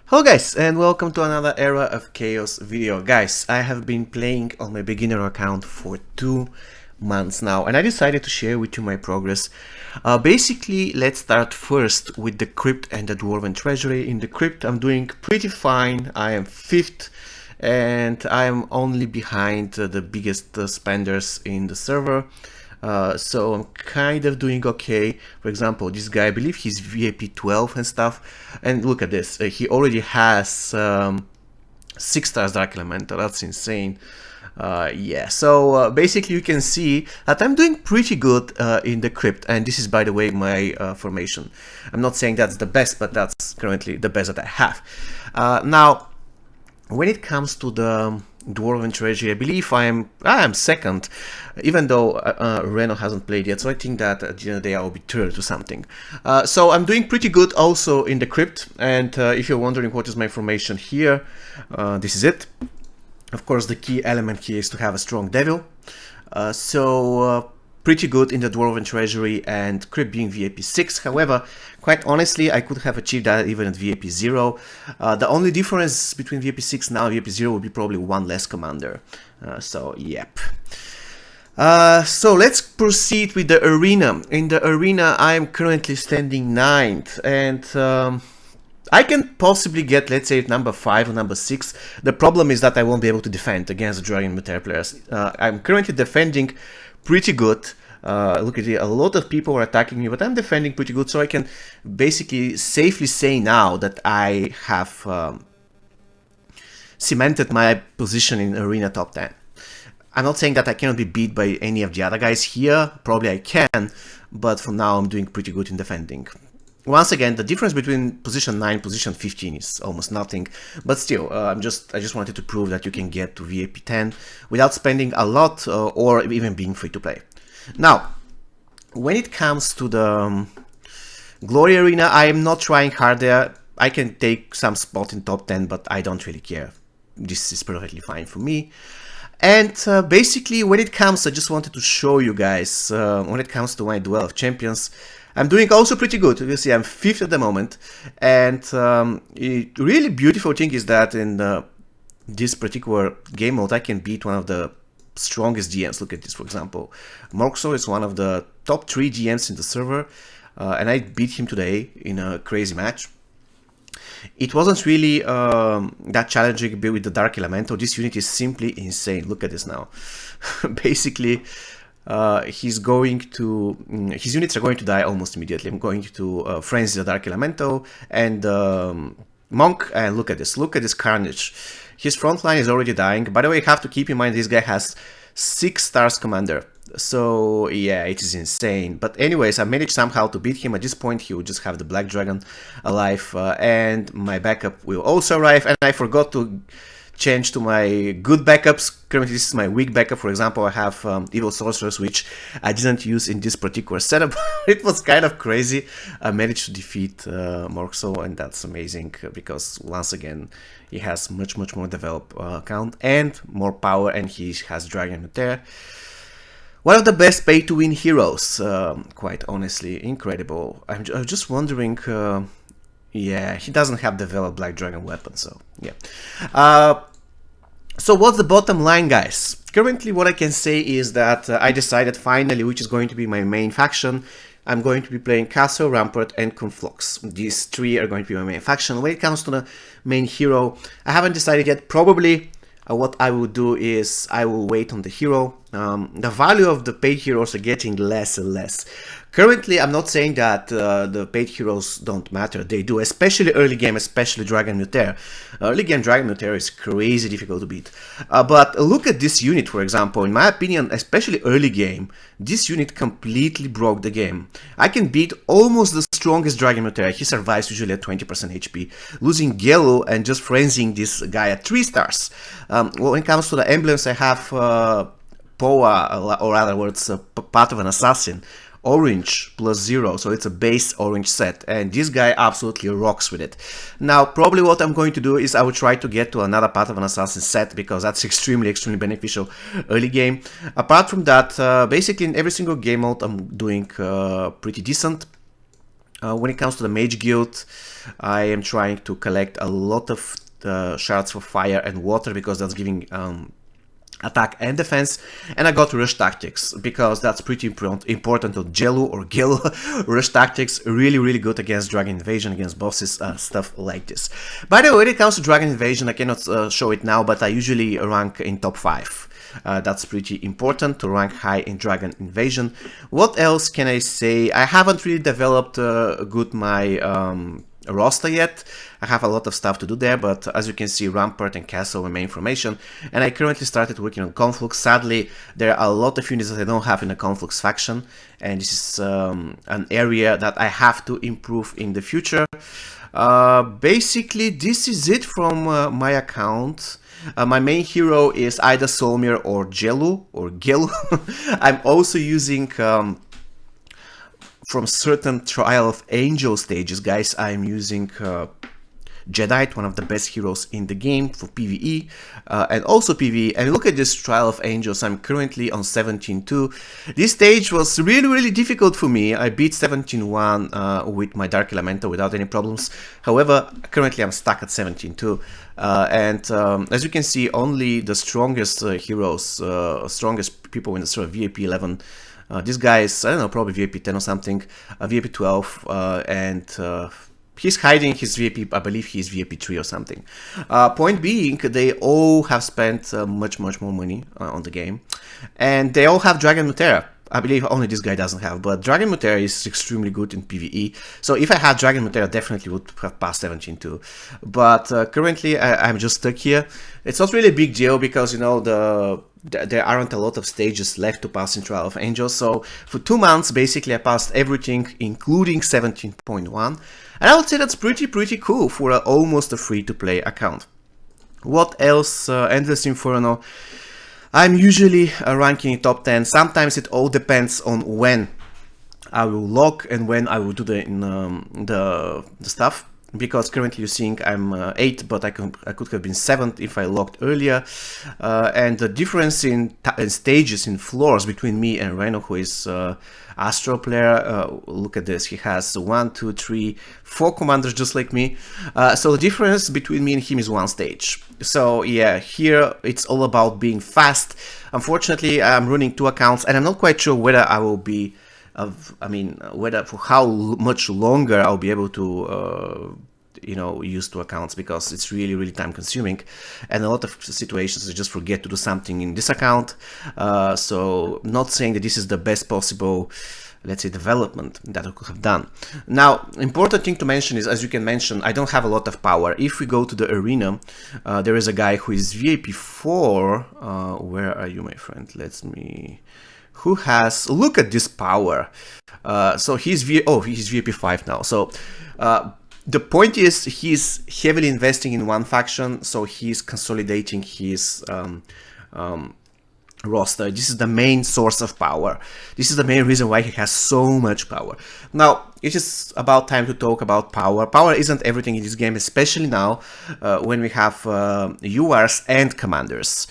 Hello guys, and welcome to another Era of Chaos video. Guys, I have been playing on my beginner account for 2 months now, and I decided to share with you my progress. Basically, let's start first with the Crypt and the Dwarven Treasury. In the Crypt, I'm doing pretty fine. I am 5th, and I am only behind the biggest spenders in the server. So I'm kind of doing okay. For example, this guy, I believe he's VIP 12 and stuff. And look at this, he already has 6 stars Dark Elemental. That's insane. Yeah, so basically you can see that I'm doing pretty good in the Crypt, and this is, by the way, my formation. I'm not saying that's the best, but that's currently the best that I have. Now, when it comes to the Dwarven Treasury, I believe I am second, even though Reno hasn't played yet, so I think that at the end of the day I will be third to something. So I'm doing pretty good also in the Crypt, and if you're wondering what is my formation here, this is it. Of course, the key element here is to have a strong devil. Pretty good in the Dwarven Treasury, and Crypt being VIP 6. However, quite honestly, I could have achieved that even at VIP 0. The only difference between VIP 6 now and VIP 0 would be probably one less commander. Yep. So let's proceed with the arena. In the arena, I am currently standing 9th, and I can possibly get, let's say, number 5 or number 6. The problem is that I won't be able to defend against the Dragon Meteor players. I'm currently defending pretty good. Look at it, a lot of people are attacking me, but I'm defending pretty good, so I can basically safely say now that I have cemented my position in arena top 10. I'm not saying that I cannot be beat by any of the other guys here, probably I can, but for now I'm doing pretty good in defending. Once again, the difference between position 9 and position 15 is almost nothing, but still, I just wanted to prove that you can get to VIP 10 without spending a lot or even being free to play. Now, when it comes to the Glory Arena, I am not trying hard there. I can take some spot in top 10, but I don't really care. This is perfectly fine for me. And basically, when it comes, I just wanted to show you guys, when it comes to my Duel of Champions, I'm doing also pretty good. You see, I'm 5th at the moment, and a really beautiful thing is that in this particular game mode, I can beat one of the strongest GMs. Look at this, for example. Morkso is one of the top 3 GMs in the server, and I beat him today in a crazy match. It wasn't really that challenging with the Dark Elemental. This unit is simply insane. Look at this now. Basically, his units are going to die almost immediately. I'm going to frenzy the Dark Elemental and Monk, and look at this carnage. His front line is already dying. By the way, you have to keep in mind this guy has 6 stars commander. So yeah, it is insane. But anyways, I managed somehow to beat him. At this point, he will just have the Black Dragon alive, and my backup will also arrive. And I forgot to change to my good backups. Currently, this is my weak backup. For example, I have Evil Sorcerers, which I didn't use in this particular setup. It was kind of crazy. I managed to defeat Morkso, and that's amazing because, once again, he has much more developed account and more power, and he has Dragon Meteor. One of the best pay-to-win heroes, quite honestly, incredible. I'm just wondering, yeah, he doesn't have developed Black Dragon weapon, so yeah. So what's the bottom line, guys? Currently, what I can say is that I decided finally which is going to be my main faction. I'm going to be playing Castle, Rampart, and Conflux. These 3 are going to be my main faction. When it comes to the main hero, I haven't decided yet. Probably what I will do is I will wait on the hero. The value of the paid heroes are getting less and less. Currently, I'm not saying that the paid heroes don't matter. They do, especially early game, especially Dragon Meteor. Early game Dragon Meteor is crazy difficult to beat. But look at this unit, for example. In my opinion, especially early game, this unit completely broke the game. I can beat almost the strongest Dragon Meteor. He survives usually at 20% HP, losing yellow and just frenzying this guy at 3 stars. When it comes to the emblems, I have Poa, or other words, Path of an Assassin. Orange +0, so it's a base orange set, and this guy absolutely rocks with it. Now, probably what I'm going to do is I will try to get to another Path of an Assassin set, because that's extremely beneficial early game. Apart from that, basically in every single game mode I'm doing pretty decent. When it comes to the Mage Guild, I am trying to collect a lot of shards for fire and water because that's giving attack and defense, and I got rush tactics because that's pretty important on Gelu or Gelu. Rush tactics really good against dragon invasion, against bosses, stuff like this. By the way, when it comes to dragon invasion, I cannot show it now, but I usually rank in top 5. That's pretty important to rank high in dragon invasion. What else can I say? I haven't really developed good my roster yet. I have a lot of stuff to do there, but as you can see, Rampart and Castle are main formation, and I currently started working on Conflux. Sadly, there are a lot of units that I don't have in the Conflux faction, and this is an area that I have to improve in the future. Basically, this is it from my account. My main hero is either Solmir or Gelu or Gelu. I'm also using from certain Trial of Angel stages, guys, I'm using Jedi, one of the best heroes in the game for PvE and also PvE. And look at this Trial of Angels, I'm currently on 17-2. This stage was really difficult for me. I beat 17-1 with my Dark Elemental without any problems. However, currently I'm stuck at 17-2. And as you can see, only the strongest heroes, strongest people in the sort of VIP 11. This guy is, I don't know, probably VIP 10 or something, VIP 12, and he's hiding his VIP, I believe he's VIP 3 or something. Point being, they all have spent much more money on the game, and they all have Dragon Mutera. I believe only this guy doesn't have, but Dragon Mutera is extremely good in PvE. So if I had Dragon Mutera, definitely would have passed 17-2. But currently, I'm just stuck here. It's not really a big deal because, you know, there aren't a lot of stages left to pass in Trial of Angels. So for 2 months, basically, I passed everything, including 17.1. And I would say that's pretty cool for almost a free-to-play account. What else? Endless Inferno. I'm usually ranking in top 10. Sometimes it all depends on when I will log and when I will do the stuff. Because currently you're seeing I'm 8, but I could have been 7th if I logged earlier. And the difference in stages, in floors between me and Reno, who is Astro player, look at this, he has 1, 2, 3, 4 commanders just like me. So the difference between me and him is 1 stage. So yeah, here it's all about being fast. Unfortunately, I'm running 2 accounts, and I'm not quite sure whether I will be whether for how much longer I'll be able to, you know, use 2 accounts, because it's really time consuming, and a lot of situations I just forget to do something in this account. So not saying that this is the best possible, let's say, development that I could have done. Now, important thing to mention is, as you can mention, I don't have a lot of power. If we go to the arena, there is a guy who is VIP 4. Where are you, my friend? Who has, look at this power. So he's he's VIP 5 now. So the point is, he's heavily investing in one faction, so he's consolidating his roster. This is the main source of power. This is the main reason why he has so much power. Now, it is about time to talk about power. Power isn't everything in this game, especially now when we have URs and commanders.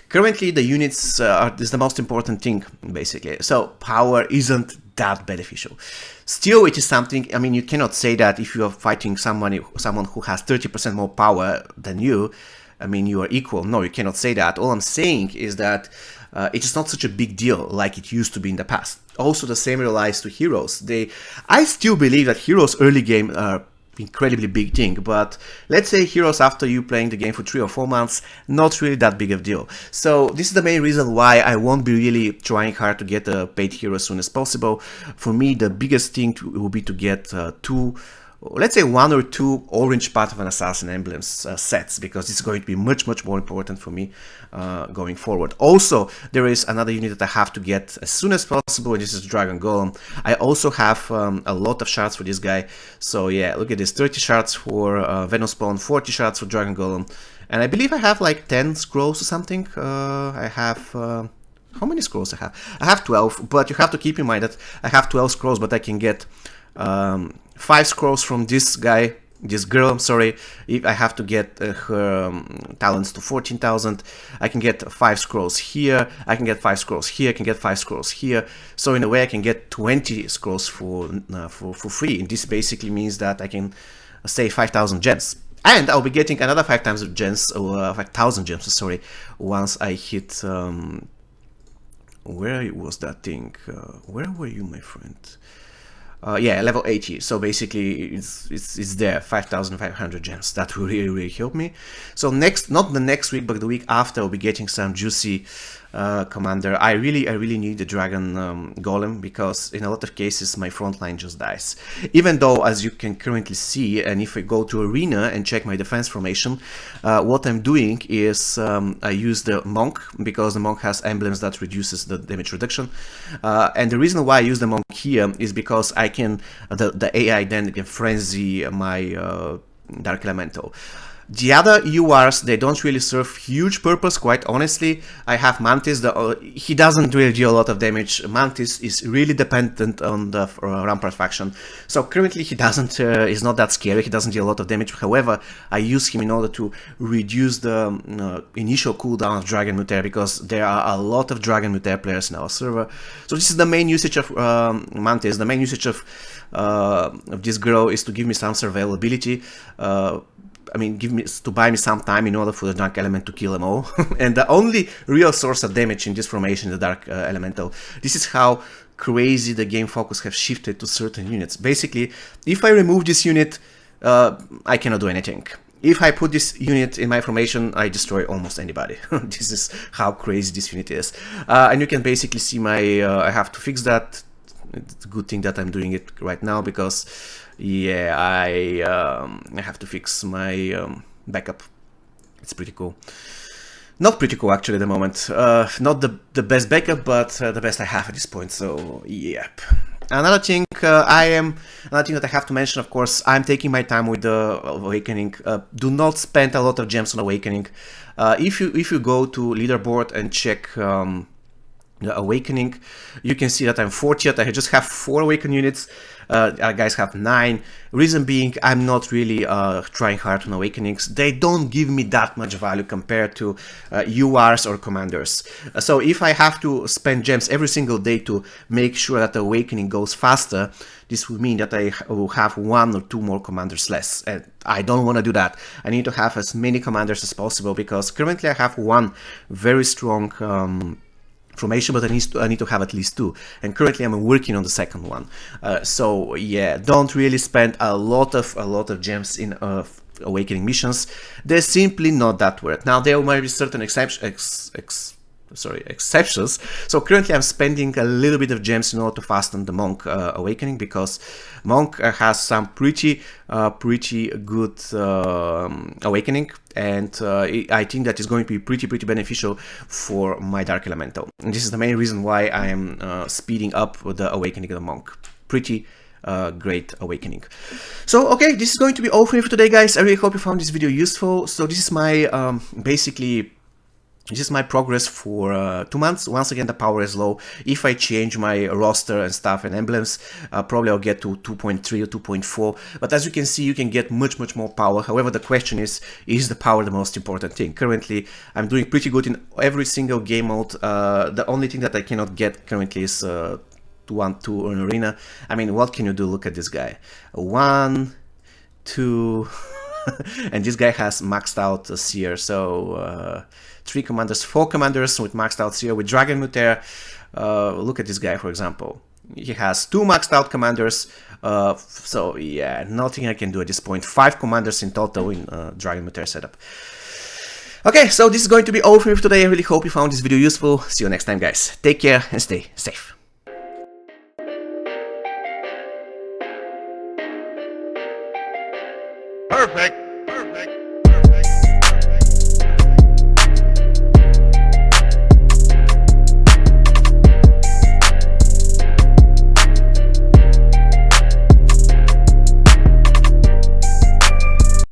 Currently, the units is the most important thing, basically. So power isn't that beneficial. Still, it is something. I mean, you cannot say that if you are fighting someone who has 30% more power than you, I mean, you are equal. No, you cannot say that. All I'm saying is that it is not such a big deal like it used to be in the past. Also, the same relies to heroes. I still believe that heroes early game are incredibly big thing, but let's say heroes after you playing the game for 3 or 4 months, not really that big of a deal. So this is the main reason why I won't be really trying hard to get a paid hero as soon as possible. For me, the biggest thing will be to get 2, let's say 1 or 2 orange Path of an Assassin emblems sets, because it's going to be much more important for me going forward. Also, there is another unit that I have to get as soon as possible, and this is Dragon Golem. I also have a lot of shards for this guy. So yeah, look at this, 30 shards for Venom Spawn, 40 shards for Dragon Golem, and I believe I have like 10 scrolls or something. I have how many scrolls I have? I have 12, but you have to keep in mind that I have 12 scrolls, but I can get 5 scrolls from this guy, this girl, I'm sorry, if I have to get her talents to 14,000, I can get 5 scrolls here, I can get 5 scrolls here, I can get 5 scrolls here. So in a way I can get 20 scrolls for free. And this basically means that I can save 5,000 gems. And I'll be getting another 5,000 gems, sorry, once I hit, where was that thing? Where were you, my friend? Yeah, level 80. So basically, it's there, 5,500 gems. That will really help me. So not the next week, but the week after, I'll be getting some juicy commander. I really need the dragon golem, because in a lot of cases my front line just dies. Even though, as you can currently see, and if I go to arena and check my defense formation, what I'm doing is I use the monk, because the monk has emblems that reduces the damage reduction. And the reason why I use the monk here is because I can the AI then can frenzy my dark elemental. The other URs, they don't really serve huge purpose, quite honestly. I have Mantis, he doesn't really do a lot of damage. Mantis is really dependent on the Rampart faction. So currently he doesn't, is not that scary, he doesn't do a lot of damage. However, I use him in order to reduce the initial cooldown of Dragon Muter, because there are a lot of Dragon Muter players in our server. So this is the main usage of Mantis. The main usage of this girl is to give me some survivability. I mean, to buy me some time in order for the Dark Element to kill them all. And the only real source of damage in this formation is the Dark Elemental. This is how crazy the game focus have shifted to certain units. Basically, if I remove this unit, I cannot do anything. If I put this unit in my formation, I destroy almost anybody. This is how crazy this unit is. And you can basically see my... I have to fix that. It's a good thing that I'm doing it right now, because yeah, I have to fix my backup. It's pretty cool. Not pretty cool actually at the moment. Not the best backup, but the best I have at this point. So yep. Another thing that I have to mention, of course, I'm taking my time with the Awakening. Do not spend a lot of gems on Awakening. If you go to leaderboard and check the Awakening, you can see that I'm 40th. I just have 4 Awaken units. Guys have 9. Reason being, I'm not really trying hard on Awakenings. They don't give me that much value compared to URs or commanders. So if I have to spend gems every single day to make sure that the Awakening goes faster, this would mean that I will have 1 or 2 more commanders less. And I don't want to do that. I need to have as many commanders as possible, because currently I have 1 very strong formation, but I need to have at least 2, and currently I'm working on the second one. So yeah, don't really spend a lot of gems in Awakening missions. They're simply not that worth. Now there might be certain exceptions. So currently I'm spending a little bit of gems in order to fasten the Monk Awakening, because Monk has some pretty good Awakening, and I think that is going to be pretty beneficial for my Dark Elemental. And this is the main reason why I am speeding up with the Awakening of the Monk. Pretty great Awakening. So okay, this is going to be all for me for today, guys. I really hope you found this video useful. So this is my this is my progress for 2 months. Once again, the power is low. If I change my roster and stuff and emblems, probably I'll get to 2.3 or 2.4. But as you can see, you can get much more power. However, the question is the power the most important thing? Currently, I'm doing pretty good in every single game mode. The only thing that I cannot get currently is 1-2 on arena. I mean, what can you do? Look at this guy. 1, 2... and this guy has maxed out Seer, so 3 commanders, 4 commanders with maxed out Seer with Dragon Muter. Look at this guy, for example. He has 2 maxed out commanders, so yeah, nothing I can do at this point. 5 commanders in total in Dragon Muter setup. Okay, so this is going to be all for me for today. I really hope you found this video useful. See you next time, guys. Take care and stay safe. Perfect. Perfect.